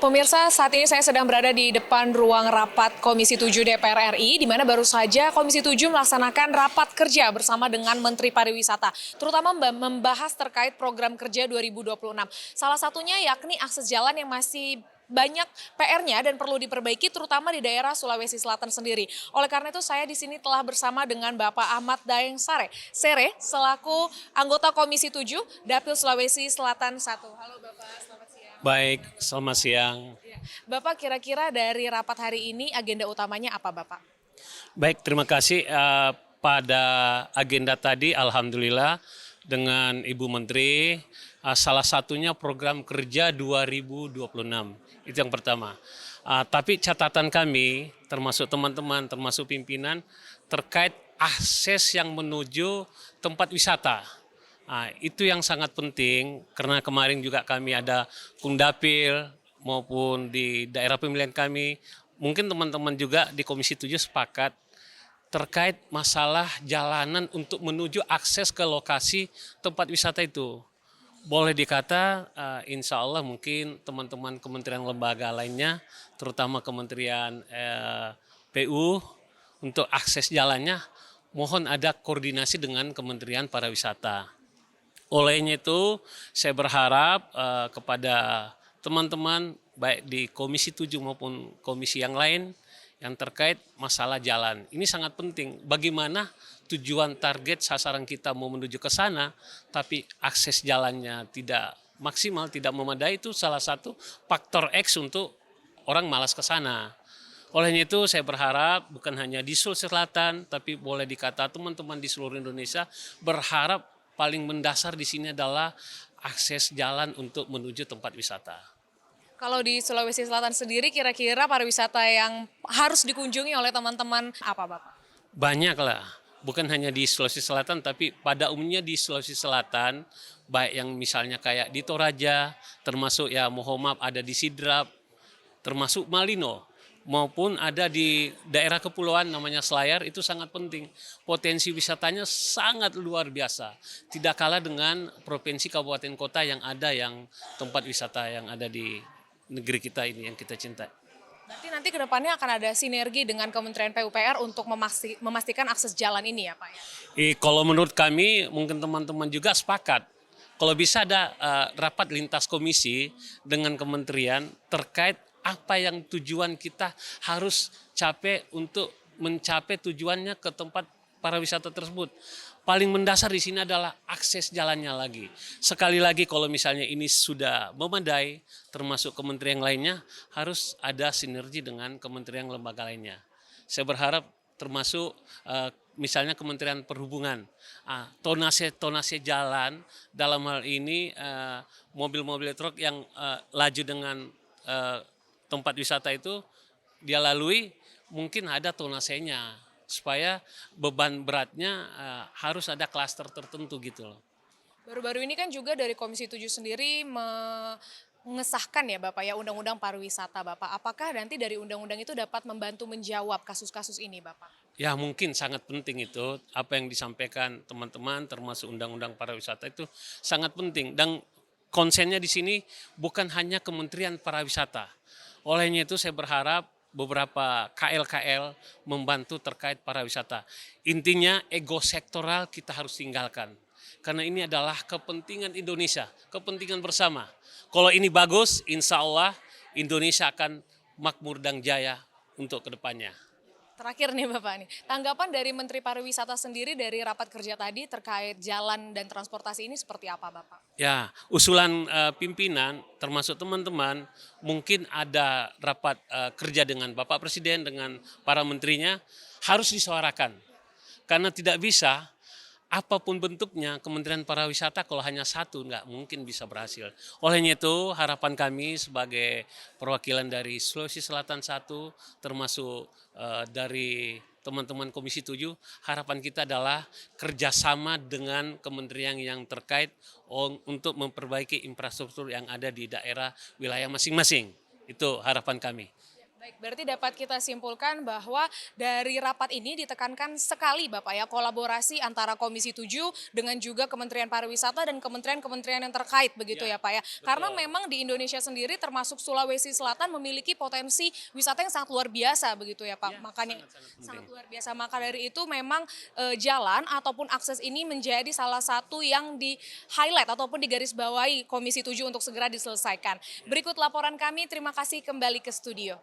Pemirsa, saat ini saya sedang berada di depan ruang rapat Komisi 7 DPR RI, di mana baru saja Komisi 7 melaksanakan rapat kerja bersama dengan Menteri Pariwisata, terutama membahas terkait program kerja 2026. Salah satunya yakni akses jalan yang masih banyak PR-nya dan perlu diperbaiki, terutama di daerah Sulawesi Selatan sendiri. Oleh karena itu, saya di sini telah bersama dengan Bapak Ahmad Daeng Sere, selaku anggota Komisi 7 Dapil Sulawesi Selatan 1. Halo Bapak, selamat siang. Baik, selamat siang. Bapak, kira-kira dari rapat hari ini agenda utamanya apa, Bapak? Baik, terima kasih. Pada agenda tadi, alhamdulillah dengan Ibu Menteri, salah satunya program kerja 2026. Itu yang pertama. Tapi catatan kami, termasuk teman-teman, termasuk pimpinan, terkait akses yang menuju tempat wisata. Itu yang sangat penting karena kemarin juga kami ada Kundapil maupun di daerah pemilihan kami. Mungkin teman-teman juga di Komisi 7 sepakat terkait masalah jalanan untuk menuju akses ke lokasi tempat wisata itu. Boleh dikata insya Allah mungkin teman-teman kementerian lembaga lainnya, terutama Kementerian PU untuk akses jalannya, mohon ada koordinasi dengan Kementerian Pariwisata. Olehnya itu saya berharap kepada teman-teman baik di Komisi 7 maupun komisi yang lain yang terkait masalah jalan. Ini sangat penting. Bagaimana tujuan target sasaran kita mau menuju ke sana tapi akses jalannya tidak maksimal, tidak memadai, itu salah satu faktor X untuk orang malas ke sana. Olehnya itu saya berharap bukan hanya di Sulawesi Selatan tapi boleh dikata teman-teman di seluruh Indonesia berharap paling mendasar di sini adalah akses jalan untuk menuju tempat wisata. Kalau di Sulawesi Selatan sendiri, kira-kira pariwisata yang harus dikunjungi oleh teman-teman apa, Bapak? Banyak lah, bukan hanya di Sulawesi Selatan tapi pada umumnya di Sulawesi Selatan, baik yang misalnya kayak di Toraja, termasuk ya mohon maaf ada di Sidrap, termasuk Malino, maupun ada di daerah kepulauan namanya Selayar, itu sangat penting. Potensi wisatanya sangat luar biasa. Tidak kalah dengan provinsi kabupaten kota yang ada yang tempat wisata yang ada di negeri kita ini yang kita cintai. Berarti nanti ke depannya akan ada sinergi dengan Kementerian PUPR untuk memastikan akses jalan ini ya, Pak? Kalau menurut kami mungkin teman-teman juga sepakat. Kalau bisa ada rapat lintas komisi dengan kementerian terkait apa yang tujuan kita harus capai untuk mencapai tujuannya ke tempat pariwisata tersebut. Paling mendasar di sini adalah akses jalannya lagi. Sekali lagi kalau misalnya ini sudah memadai, termasuk kementerian lainnya, harus ada sinergi dengan kementerian lembaga lainnya. Saya berharap termasuk misalnya Kementerian Perhubungan, tonase jalan dalam hal ini mobil-mobil truk yang laju dengan tempat wisata itu dia lalui, mungkin ada tonasenya supaya beban beratnya harus ada klaster tertentu gitu loh. Baru-baru ini kan juga dari Komisi 7 sendiri mengesahkan ya Bapak ya Undang-Undang Pariwisata Bapak. Apakah nanti dari undang-undang itu dapat membantu menjawab kasus-kasus ini Bapak? Ya mungkin sangat penting itu apa yang disampaikan teman-teman termasuk Undang-Undang Pariwisata itu sangat penting, dan konsennya di sini bukan hanya Kementerian Pariwisata. Olehnya itu saya berharap beberapa KL-KL membantu terkait pariwisata. Intinya ego sektoral kita harus tinggalkan. Karena ini adalah kepentingan Indonesia, kepentingan bersama. Kalau ini bagus, insya Allah Indonesia akan makmur dan jaya untuk kedepannya. Terakhir nih Bapak nih, tanggapan dari Menteri Pariwisata sendiri dari rapat kerja tadi terkait jalan dan transportasi ini seperti apa Bapak? Ya, usulan pimpinan termasuk teman-teman mungkin ada rapat kerja dengan Bapak Presiden dengan para menterinya harus disuarakan. Karena tidak bisa apapun bentuknya Kementerian Pariwisata kalau hanya satu nggak mungkin bisa berhasil. Olehnya itu harapan kami sebagai perwakilan dari Sulawesi Selatan 1 termasuk dari teman-teman Komisi 7, harapan kita adalah kerjasama dengan kementerian yang terkait untuk memperbaiki infrastruktur yang ada di daerah wilayah masing-masing. Itu harapan kami. Baik, berarti dapat kita simpulkan bahwa dari rapat ini ditekankan sekali Bapak ya kolaborasi antara Komisi 7 dengan juga Kementerian Pariwisata dan kementerian-kementerian yang terkait begitu ya Pak ya. Karena betul. memang di Indonesia sendiri termasuk Sulawesi Selatan memiliki potensi wisata yang sangat luar biasa begitu ya Pak. Ya, Makanya sangat-sangat sangat penting. luar biasa. Maka dari itu memang jalan ataupun akses ini menjadi salah satu yang di highlight ataupun digarisbawahi Komisi 7 untuk segera diselesaikan. Berikut laporan kami, terima kasih kembali ke studio.